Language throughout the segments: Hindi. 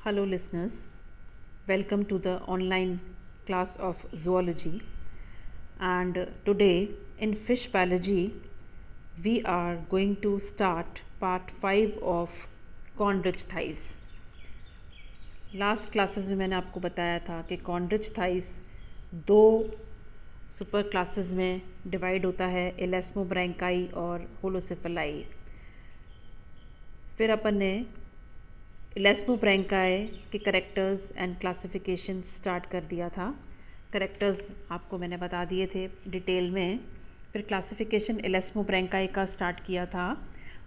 Hello, listeners. Welcome to the online class of zoology. And today, in fish biology, we are going to start part 5 of Conrich thighs. Last classes में मैंने आपको बताया था कि कॉन्ड्रिच थाइस दो सुपर क्लासेस में डिवाइड होता है, एलास्मोब्रैंकाई और होलोसिफेलाई। फिर अपन ने एलास्मोब्रैंकाई के करेक्टर्स एंड क्लासिफिकेशन स्टार्ट कर दिया था। करेक्टर्स आपको मैंने बता दिए थे डिटेल में। फिर क्लासिफिकेशन एलास्मोब्रैंकाई का स्टार्ट किया था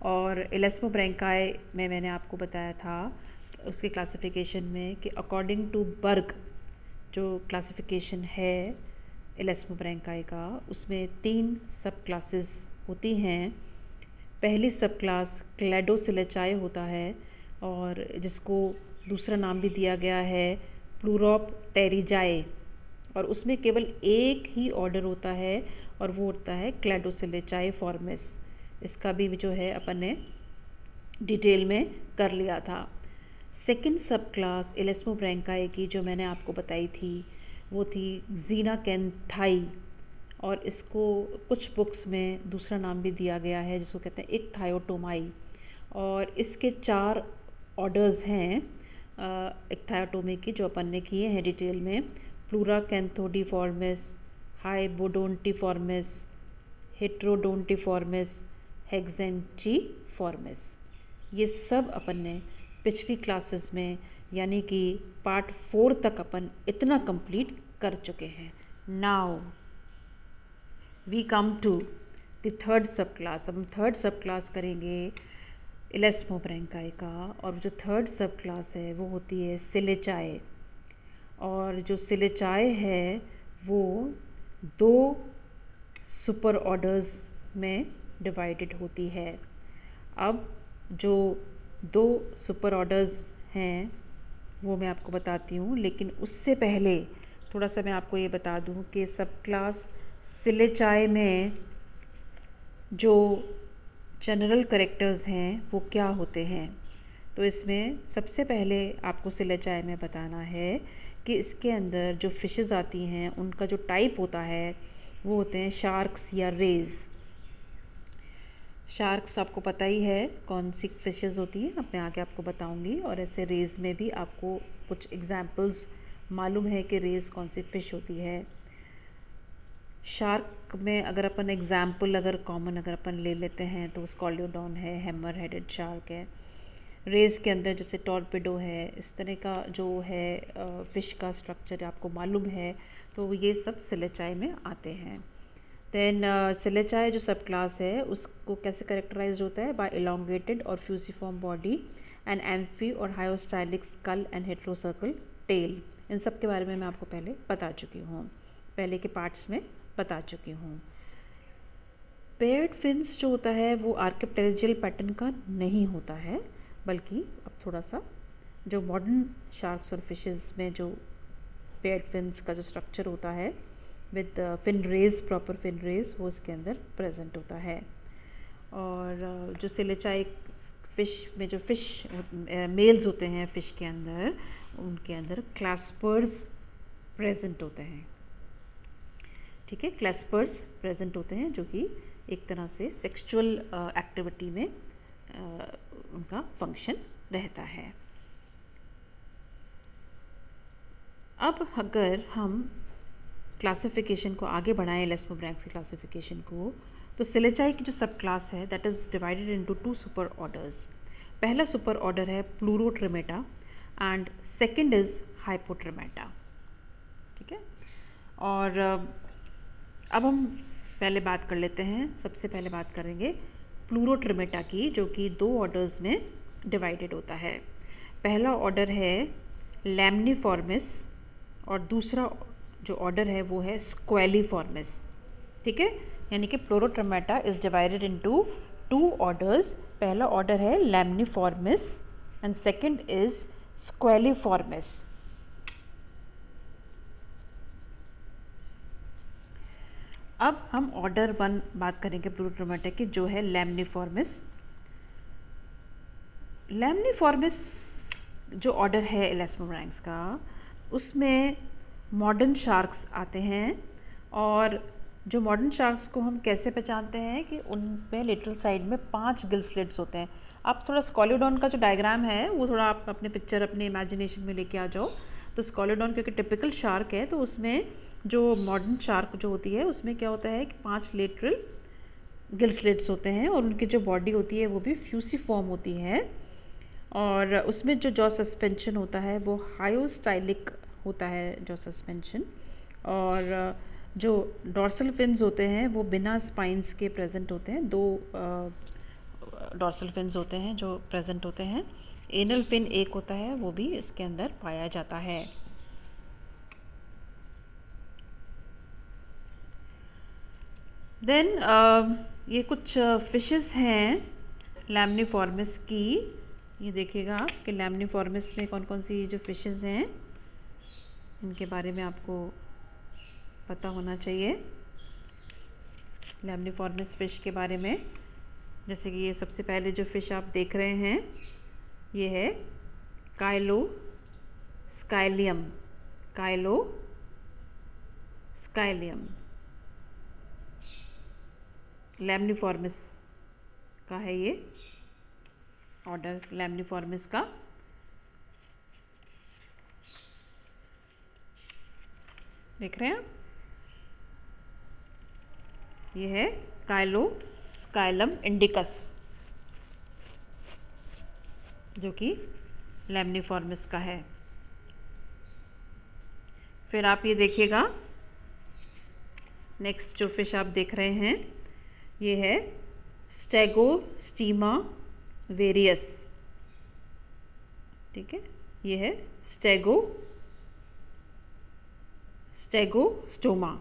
और एलास्मोब्रैंकाई में मैंने आपको बताया था उसके क्लासिफिकेशन में कि अकॉर्डिंग टू बर्ग जो क्लासिफिकेशन है एलास्मोब्रैंकाई का, उसमें 3 सब क्लासेस होती हैं। पहली सब क्लास क्लैडोसिलेचाई होता है और जिसको दूसरा नाम भी दिया गया है प्लूरोप्टेरिजाई, और उसमें केवल एक ही ऑर्डर होता है और वो होता है क्लैडोसिलेचाई फॉर्मिस। इसका भी जो है अपन ने डिटेल में कर लिया था। सेकंड सब क्लास एलास्मोब्रैंकाई की जो मैंने आपको बताई थी वो थी ज़ीनाकैंथाई, और इसको कुछ बुक्स में दूसरा नाम भी दिया गया है जिसको कहते हैं इक्थायोटोमाई। और इसके 4 ऑर्डर्स हैं इक्थायोटोमी की जो अपन ने किए हैं डिटेल में: प्लूराकैंथोडिफॉर्मिस, हाइबोडोंटिफॉर्मिस, हेट्रोडोंटिफॉर्मिस, हेक्सेंचिफॉर्मिस। ये सब अपन ने पिछली क्लासेस में यानी कि पार्ट 4 तक अपन इतना कंप्लीट कर चुके हैं। Now we come to the third subclass. अब हम थर्ड सब क्लास करेंगे एलास्मोब्रैंकाई का, और जो थर्ड सब क्लास है वो होती है सिलेचाई। और जो सिलेचाई है वो 2 सुपर ऑर्डर्स में डिवाइडेड होती है। अब जो 2 सुपर ऑर्डर्स हैं वो मैं आपको बताती हूँ, लेकिन उससे पहले थोड़ा सा मैं आपको ये बता दूँ कि सब क्लास सिलेचाई में जो जनरल करेक्टर्स हैं वो क्या होते हैं। तो इसमें सबसे पहले आपको सिलेचाई में बताना है कि इसके अंदर जो फिशेस आती हैं उनका जो टाइप होता है वो होते हैं शार्क्स या रेज। शार्क्स आपको पता ही है कौन सी फिशेस होती हैं, अब मैं आगे आपको बताऊंगी। और ऐसे रेज में भी आपको कुछ एग्जांपल्स मालूम है कि रेज कौन सी फ़िश होती है। शार्क में अगर अपन एग्जाम्पल कॉमन अगर अपन ले लेते हैं तो स्कॉलियोडॉन है, हैमर हेडेड शार्क है। रेस के अंदर जैसे टॉर्पेडो है, इस तरह का जो है फ़िश का स्ट्रक्चर आपको मालूम है, तो ये सब सिलेचाई में आते हैं। देन सिलेचाई जो सब क्लास है उसको कैसे करेक्टराइज होता है? बाय इलोंगेटेड और फ्यूसिफॉर्म बॉडी एंड एम्फी और हायोस्टाइलिक स्कल एंड हेट्रोसर्कल टेल। इन सब के बारे में मैं आपको पहले बता चुकी हूँ, पहले के पार्ट्स में बता चुकी हूँ। पेयर्ड फिन्स जो होता है वो आर्किप्टेरिजियल पैटर्न का नहीं होता है, बल्कि अब थोड़ा सा जो मॉडर्न शार्क्स और फिशेस में जो पेयर्ड फिन्स का जो स्ट्रक्चर होता है with fin rays, proper fin rays, वो इसके अंदर प्रेजेंट होता है। और जो सिलेचाई फिश में जो फिश मेल्स होते हैं फिश के अंदर, उनके अंदर क्लैस्पर्स प्रेजेंट होते हैं। ठीक है, क्लैस्पर्स प्रेजेंट होते हैं जो कि एक तरह से सेक्सुअल एक्टिविटी में उनका फंक्शन रहता है। अब अगर हम क्लासिफिकेशन को आगे बढ़ाएं, एलास्मोब्रैंकाई क्लासिफिकेशन को, तो सिलेचाई की जो सब क्लास है that is divided into 2 super orders. पहला सुपर ऑर्डर है प्लूरोट्रिमेटा एंड सेकंड इज़ हाइपोट्रिमेटा। ठीक है, और अब हम पहले बात कर लेते हैं, सबसे पहले बात करेंगे प्लूरोट्रिमेटा की, जो कि 2 ऑर्डर्स में डिवाइडेड होता है। पहला ऑर्डर है लैम्निफॉर्मिस और दूसरा जो ऑर्डर है वो है स्क्वेलिफॉर्मिस। ठीक है, यानी कि प्लूरोट्रिमेटा इज़ डिवाइडेड इनटू 2 ऑर्डर्स। पहला ऑर्डर है लैम्निफॉर्मिस एंड सेकंड इज़ स्क्वेलिफॉर्मिस। अब हम ऑर्डर 1 बात करेंगे प्लूरोट्रिमेटा की, जो है लैम्निफॉर्मिस। लैम्निफॉर्मिस जो ऑर्डर है इलास्मोमैरेंक्स का, उसमें मॉडर्न शार्क्स आते हैं। और जो मॉडर्न शार्क्स को हम कैसे पहचानते हैं कि उन पे लेटरल साइड में 5 गिल स्लिट्स होते हैं। आप थोड़ा स्कॉलियोडॉन का जो डायग्राम है वो थोड़ा आप अपने पिक्चर अपने इमेजिनेशन में लेके आ जाओ। तो स्कॉलियोडॉन क्योंकि टिपिकल शार्क है, तो उसमें जो मॉडर्न शार्क जो होती है उसमें क्या होता है कि 5 लेटरल गिल स्लिट्स होते हैं, और उनकी जो बॉडी होती है वो भी फ्यूसीफॉर्म होती है। और उसमें जो जॉ सस्पेंशन होता है वो हायोस्टाइलिक होता है जॉ सस्पेंशन। और जो डॉर्सल फिन्स होते हैं वो बिना स्पाइंस के प्रेजेंट होते हैं। 2 डॉर्सल फिन्स होते हैं जो प्रेजेंट होते हैं। एनल फिन एक होता है, वो भी इसके अंदर पाया जाता है। देन ये कुछ फिशेस हैं लैम्निफॉर्मिस की। ये देखिएगा आप कि लैम्निफॉर्मिस में कौन कौन सी जो फिशेस हैं इनके बारे में आपको पता होना चाहिए। लैम्निफॉर्मिस फ़िश के बारे में, जैसे कि ये सबसे पहले जो फ़िश आप देख रहे हैं ये है काइलोस्काइलियम। काइलोस्काइलियम लैम्निफॉर्मिस का है ये ऑर्डर, लैम्निफॉर्मिस का। देख रहे हैं आप, ये है काइलोस्काइलम इंडिकस जो कि लैम्निफॉर्मिस का है। फिर आप ये देखिएगा नेक्स्ट जो फिश आप देख रहे हैं ये है स्टेगोस्टीमा वेरियस। ठीक है, ये है स्टेगोस्टोमा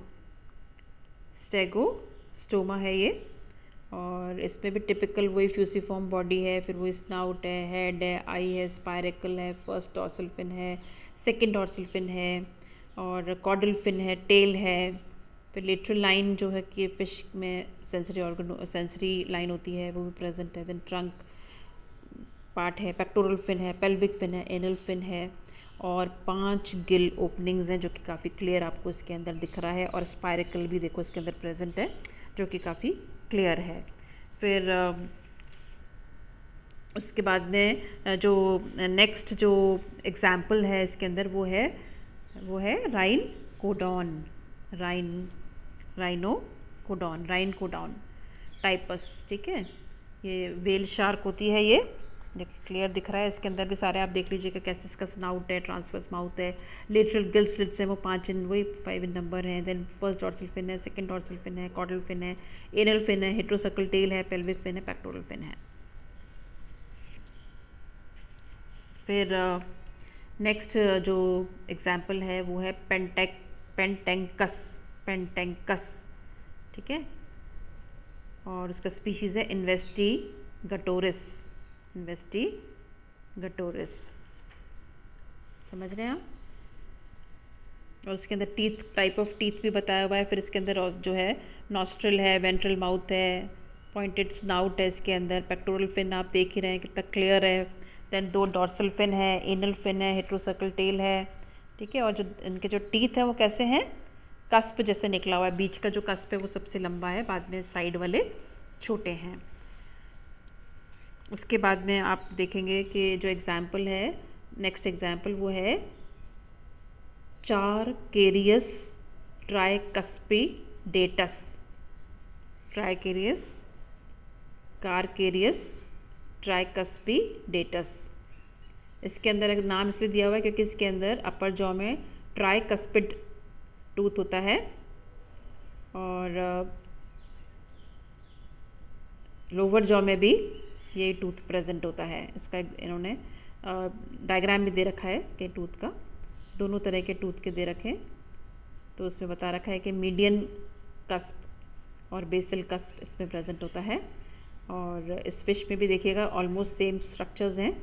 है ये। और इसमें भी टिपिकल वही फ्यूसीफॉर्म बॉडी है, फिर वही स्नाउट है, हेड है, आई है, स्पायरेकल है, फर्स्ट डॉर्सल फिन है, सेकंड डॉर्सल फिन है, और कॉडल फिन है, टेल है। फिर लेटरल लाइन जो है कि फिश में सेंसरी लाइन होती है वो भी प्रेजेंट है। देन ट्रंक पार्ट है, पेक्टोरल फिन है, पेल्विक फिन है, एनल फिन है, और 5 गिल ओपनिंग्स हैं जो कि काफ़ी क्लियर आपको इसके अंदर दिख रहा है। और स्पायरेकल भी देखो इसके अंदर प्रेजेंट है जो कि काफ़ी क्लियर है। फिर उसके बाद में जो नेक्स्ट जो एग्जाम्पल है इसके अंदर वो है राइनकोडॉन टाइपस। ठीक है, ये वेल शार्क होती है। ये देखिए क्लियर दिख रहा है, इसके अंदर भी सारे आप देख लीजिएगा कैसे इसका स्नाउट है, ट्रांसवर्स माउथ है, लेटरल गिल स्लिट्स हैं वो 5 इन वही 5 इन नंबर हैं। देन फर्स्ट डॉर्सल फिन है, सेकंड डॉर्सल फिन है, कॉडल फिन है, एनल फिन है, हेट्रोसर्कल टेल है, पेल्विक फिन है, पेक्टोरल फिन है। फिर नेक्स्ट जो एग्जाम्पल है वो है पेंटेंकस। ठीक है, और उसका स्पीशीज़ है इन्वेस्टिगटोरिस। समझ रहे हैं आप। और उसके अंदर टाइप ऑफ टीथ भी बताया हुआ है। फिर इसके अंदर जो है नॉस्ट्रल है, वेंट्रल माउथ है, पॉइंटेड स्नाउट है इसके अंदर, पेक्टोरल फिन आप देख ही रहे हैं कितना क्लियर है। देन 2 डॉर्सल फिन है, एनल फिन है, हेट्रोसर्कल टेल है। ठीक है, और जो इनके जो टीथ है वो कैसे हैं, कस्प जैसे निकला हुआ है। बीच का जो कस्प है वो सबसे लंबा है, बाद में साइड वाले छोटे हैं। उसके बाद में आप देखेंगे कि जो एग्जाम्पल है नेक्स्ट एग्जाम्पल वो है चारकेरियस ट्राइकस्पिडेटस। इसके अंदर एक नाम इसलिए दिया हुआ है क्योंकि इसके अंदर अपर जॉ में ट्राइकस्पिड टूथ होता है, और लोअर जॉ में भी ये टूथ प्रेजेंट होता है। इसका इन्होंने डायग्राम भी दे रखा है कि टूथ का, दोनों तरह के टूथ के दे रखे। तो उसमें बता रखा है कि मीडियन कस्प और बेसल कस्प इसमें प्रेजेंट होता है। और इस फिश में भी देखिएगा ऑलमोस्ट सेम स्ट्रक्चर्स हैं,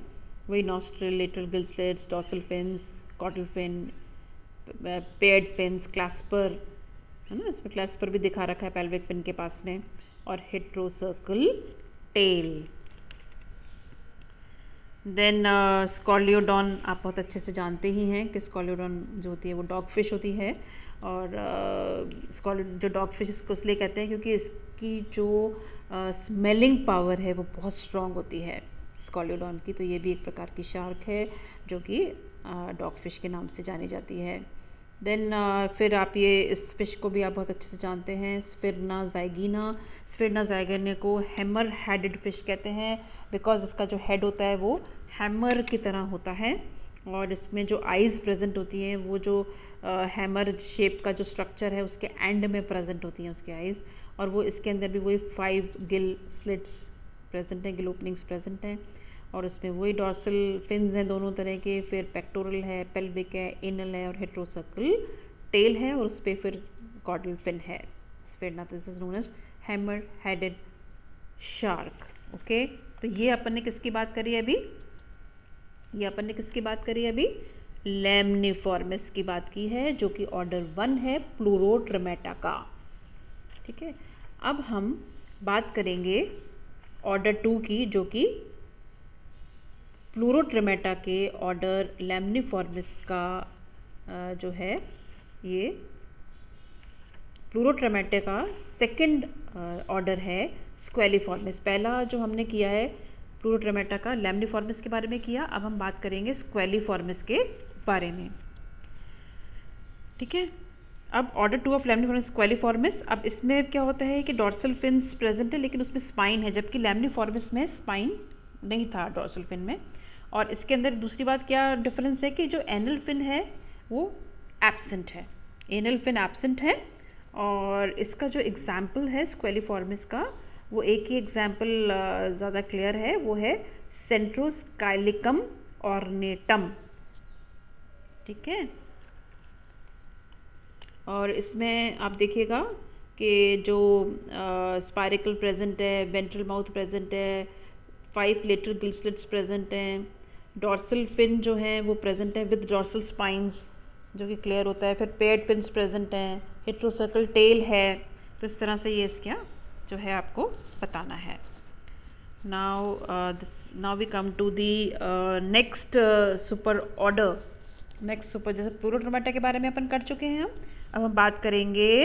वही nostril, lateral gill slits, dorsal fins, caudal fin, paired fins, clasper है ना, इसमें क्लैस्पर भी दिखा रखा है पेल्विक फिन के पास में, और हेट्रोसर्कल टेल। देन स्कॉलियोडॉन आप बहुत अच्छे से जानते ही हैं कि स्कॉलियोडॉन जो होती है वो डॉग फिश होती है। और जो डॉग फिश इसको इसलिए कहते हैं क्योंकि इसकी जो स्मेलिंग पावर है वो बहुत स्ट्रॉन्ग होती है स्कॉलियोडॉन की। तो ये भी एक प्रकार की शार्क है जो कि डॉग फिश के नाम से जानी जाती है। देन फिर आप ये इस फिश को भी आप बहुत अच्छे से जानते हैं, स्फिरना ज़ाइगीना। स्फिरना ज़ाइगीना को हैमर हेडेड फिश कहते हैं बिकॉज इसका जो हेड होता है वो हैमर की तरह होता है और इसमें जो आइज़ प्रेजेंट होती हैं वो जो हैमर शेप का जो स्ट्रक्चर है उसके एंड में प्रेजेंट होती हैं उसकी आइज़। और वो इसके अंदर भी वही 5 गिल स्लिट्स प्रेजेंट हैं, गिल ओपनिंग्स प्रेजेंट हैं और उसमें वही डॉर्सल फिन्स हैं दोनों तरह के। फिर पेक्टोरल है, पेल्विक है, एनल है और हेट्रोसर्कल टेल है और उस पर फिर कॉर्डल फिन है। Sphyrna, this is known as hammer headed shark. Okay, तो ये अपन ने किसकी बात करी अभी? ये अपन ने किसकी बात करी अभी? लैम्निफॉर्मिस की बात की है जो कि ऑर्डर 1 है प्लूरोट्रिमेटा का। ठीक है, अब हम बात करेंगे ऑर्डर 2 की जो कि प्लूरोट्रिमेटा के ऑर्डर लैम्निफॉर्मिस का जो है ये प्लूरोट्रिमेटा का सेकंड ऑर्डर है स्क्वेलिफॉर्मिस। पहला जो हमने किया है प्लूरोट्रिमेटा का लैम्निफॉर्मिस के बारे में किया, अब हम बात करेंगे स्क्वेलिफॉर्मिस के बारे में। ठीक है, अब ऑर्डर 2 ऑफ लैम्निफॉर्मिस स्क्वेलिफॉर्मिस। अब इसमें क्या होता है कि डॉर्सल फिन्स प्रेजेंट है लेकिन उसमें स्पाइन है, जबकि लैम्निफॉर्मिस में स्पाइन नहीं था डॉर्सल फिन में। और इसके अंदर दूसरी बात क्या डिफरेंस है कि जो एनल फिन है वो एब्सेंट है, एनल फिन एब्सेंट है। और इसका जो एग्जाम्पल है स्क्वेलिफॉर्मिस का वो एक ही एग्जाम्पल ज़्यादा क्लियर है, वो है सेंट्रोस्काइलिकम ऑर्नेटम। ठीक है, और इसमें आप देखिएगा कि जो स्पाइरिकल प्रेजेंट है, वेंट्रल माउथ प्रेजेंट है, 5 लेटरल गिल स्लिट्स प्रेजेंट हैं, डॉर्सल फिन जो है वो प्रेजेंट है विद डॉर्सल स्पाइंस जो कि क्लियर होता है। फिर पेयर्ड फिन्स प्रेजेंट हैं, हेट्रोसर्कल टेल है। तो इस तरह से ये इसका जो है आपको बताना है। Now we come to the next superorder. Next super, जैसे प्लूरोट्रिमेटा के बारे में अपन कर चुके हैं, अब हम बात करेंगे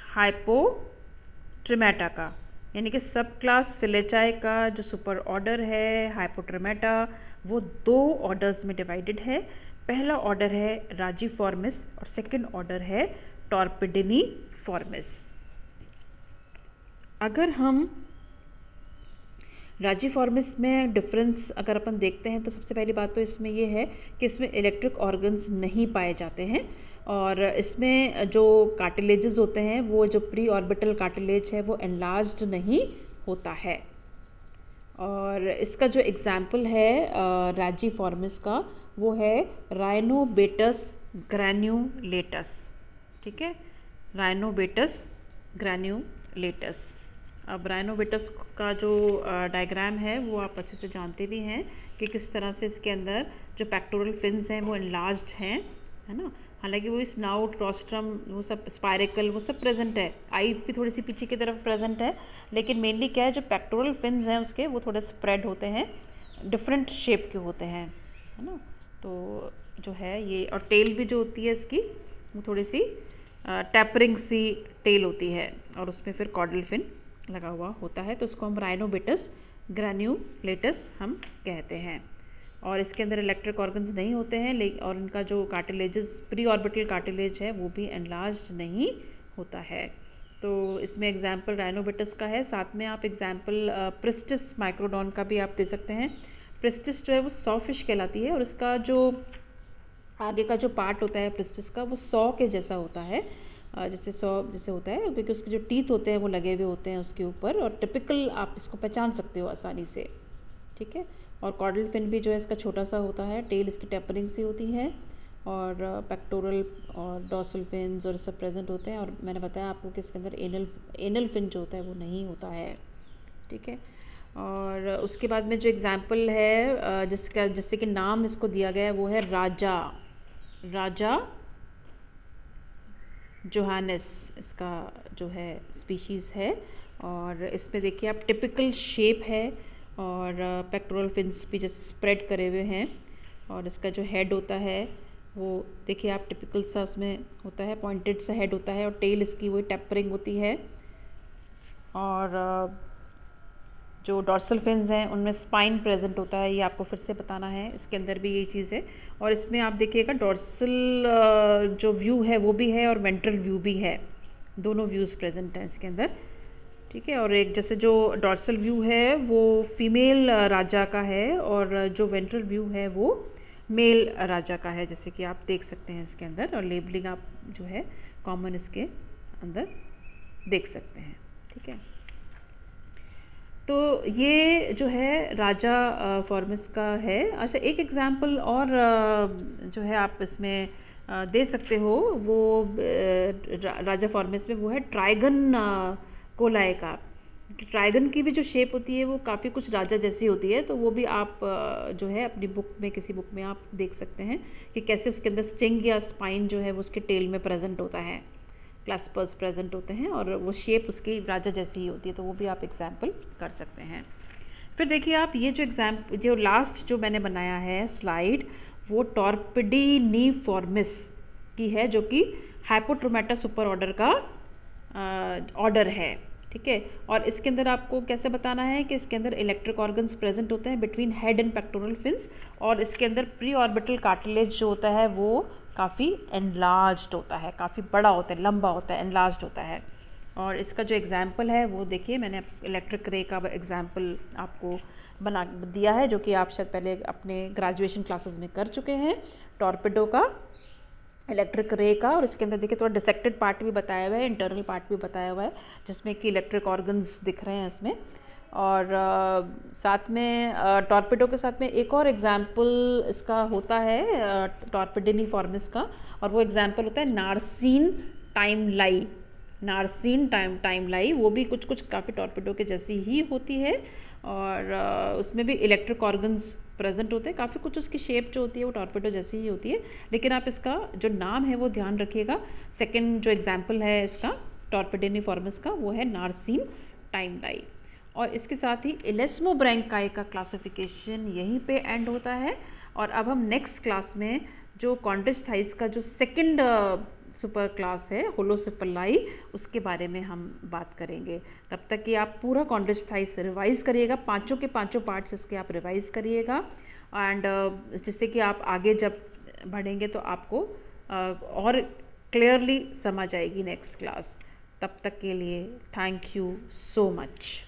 हाइपोट्रिमेटा का, यानी कि सब क्लास सिलेचाई का जो सुपर ऑर्डर है हाइपोट्रिमेटा वो 2 ऑर्डर्स में डिवाइडेड है। पहला ऑर्डर है राजीफॉर्मिस और सेकंड ऑर्डर है टॉर्पिडिनी फॉर्मिस। अगर हम राजीफॉर्मिस में डिफरेंस अगर अपन देखते हैं तो सबसे पहली बात तो इसमें ये है कि इसमें इलेक्ट्रिक ऑर्गन्स नहीं पाए जाते हैं और इसमें जो कार्टिलेजेस होते हैं वो जो प्री ऑर्बिटल कार्टिलेज है वो एनलार्ज्ड नहीं होता है। और इसका जो एग्जाम्पल है राजीफॉर्मिस का वो है राइनोबेटस ग्रैन्युलेटस। ठीक है, राइनोबेटस ग्रैन्युलेटस। अब राइनोबेटस का जो डायग्राम है वो आप अच्छे से जानते भी हैं कि किस तरह से इसके अंदर जो पेक्टोरल फिन्स हैं वो एनलार्ज्ड हैं, है ना। हालांकि वो स्नाउट, रोस्ट्रम, वो सब स्पाइरिकल वो सब प्रेजेंट है, आई भी थोड़ी सी पीछे की तरफ प्रेजेंट है, लेकिन मेनली क्या है जो पेक्टोरल फिन्स हैं उसके वो थोड़े स्प्रेड होते हैं, डिफरेंट शेप के होते हैं, है ना। तो जो है ये, और टेल भी जो होती है इसकी वो थोड़ी सी टैपरिंग सी टेल होती है और उसमें फिर कॉर्डल फिन लगा हुआ होता है। तो उसको हम राइनोबेटस ग्रैन्युलेटस हम कहते हैं। और इसके अंदर इलेक्ट्रिक ऑर्गन्स नहीं होते हैं और इनका जो कार्टिलेजेस प्री ऑर्बिटल कार्टिलेज है वो भी एनलार्ज्ड नहीं होता है। तो इसमें एग्जाम्पल राइनोबेटस का है, साथ में आप एग्जाम्पल प्रिस्टिस माइक्रोडॉन का भी आप दे सकते हैं। प्रिस्टिस जो है वो सॉ फिश कहलाती है और इसका जो आगे का जो पार्ट होता है प्रिस्टिस का वो सॉ के जैसा होता है, जैसे सॉ जैसे होता है, क्योंकि उसके जो टीथ होते हैं वो लगे हुए होते हैं उसके ऊपर और टिपिकल आप इसको पहचान सकते हो आसानी से। ठीक है, और कॉर्डल फिन भी जो है इसका छोटा सा होता है, टेल इसकी टेपरिंग सी होती है और पेक्टोरल और डॉर्सल फिन्स और सब प्रेजेंट होते हैं। और मैंने बताया आपको कि इसके अंदर एनल फिन जो होता है वो नहीं होता है। ठीक है, और उसके बाद में जो एग्जाम्पल है जिससे कि नाम इसको दिया गया है वो है राजा जोहानस, इसका जो है स्पीशीज़ है। और इसमें देखिए आप टिपिकल शेप है और पेक्टोरल फिन्स भी जैसे स्प्रेड करे हुए हैं। और इसका जो हेड होता है वो देखिए आप टिपिकल सा उसमें होता है, पॉइंटेड सा हेड होता है और टेल इसकी वही टेपरिंग होती है। और जो डॉर्सल फिन्स हैं उनमें स्पाइन प्रेजेंट होता है, ये आपको फिर से बताना है, इसके अंदर भी यही चीज़ है। और इसमें आप देखिएगा डॉर्सल जो व्यू है वो भी है और वेंट्रल व्यू भी है, दोनों व्यूज़ प्रेजेंट हैं इसके अंदर, ठीक है। और एक जैसे जो डॉर्सल व्यू है वो फीमेल राजा का है और जो वेंट्रल व्यू है वो मेल राजा का है, जैसे कि आप देख सकते हैं इसके अंदर। और लेबलिंग आप जो है कॉमन इसके अंदर देख सकते हैं, ठीक है। तो ये जो है राजा फॉर्मिस का है। अच्छा, एक एग्जांपल और जो है आप इसमें दे सकते हो, वो राजा फॉर्मिस में वो है ट्राइगन कोलाए का। ट्राइगन की भी जो शेप होती है वो काफ़ी कुछ राजा जैसी होती है, तो वो भी आप जो है अपनी बुक में, किसी बुक में आप देख सकते हैं कि कैसे उसके अंदर स्टिंग या स्पाइन जो है वो उसके टेल में प्रेजेंट होता है, क्लास्पर्स प्रेजेंट होते हैं और वो शेप उसकी राजा जैसी ही होती है, तो वो भी आप एग्जाम्पल कर सकते हैं। फिर देखिए आप ये जो लास्ट जो मैंने बनाया है स्लाइड, वो टॉर्पिडीनीफॉर्मिस की है, जो कि हाइपोट्रोमेटा सुपर ऑर्डर का ऑर्डर है, ठीक है। और इसके अंदर आपको कैसे बताना है कि इसके अंदर इलेक्ट्रिक ऑर्गन्स प्रेजेंट होते हैं between head and pectoral fins, और इसके अंदर प्री ऑर्बिटल कार्टिलेज जो होता है वो काफ़ी एनलार्ज्ड होता है, काफ़ी बड़ा होता है, लंबा होता है, एनलार्ज्ड होता है। और इसका जो एग्जाम्पल है वो देखिए, मैंने इलेक्ट्रिक रे का एग्जाम्पल आपको बना दिया है, जो कि आप शायद पहले अपने ग्रेजुएशन क्लासेस में कर चुके हैं, टॉर्पेडो का, इलेक्ट्रिक रे का। और इसके अंदर देखिए थोड़ा डिसेक्टेड पार्ट भी बताया हुआ है, इंटरनल पार्ट भी बताया हुआ है, जिसमें कि इलेक्ट्रिक ऑर्गन्स दिख रहे हैं इसमें। और साथ में टॉर्पेडो के साथ में एक और एग्जाम्पल इसका होता है टॉर्पेडिनीफॉर्मिस का, और वो एग्जाम्पल होता है नार्सीन टाइम लाई। नार्सीन टाइम लाई वो भी कुछ कुछ काफ़ी टॉर्पेडो के जैसी ही होती है, और उसमें भी इलेक्ट्रिक ऑर्गन्स प्रेजेंट होते हैं, काफ़ी कुछ उसकी शेप जो होती है वो टॉर्पेडो जैसी ही होती है। लेकिन आप इसका जो नाम है वो ध्यान रखिएगा। सेकंड जो एग्जाम्पल है इसका टॉर्पेडिनीफॉर्मिस का वो है नार्सीन टाइम लाई। और इसके साथ ही इलेस्मोब्रैंकाई का क्लासिफिकेशन यहीं पे एंड होता है। और अब हम नेक्स्ट क्लास में जो कॉन्ड्रिचथाइस का जो सेकंड सुपर क्लास है होलोसिफेलाई, उसके बारे में हम बात करेंगे। तब तक कि आप पूरा कॉन्ड्रिचथाइस रिवाइज करिएगा, पांचों के पांचों पार्ट्स इसके आप रिवाइज करिएगा, एंड जिससे कि आप आगे जब बढ़ेंगे तो आपको और क्लियरली समझ आएगी नेक्स्ट क्लास। तब तक के लिए थैंक यू सो मच।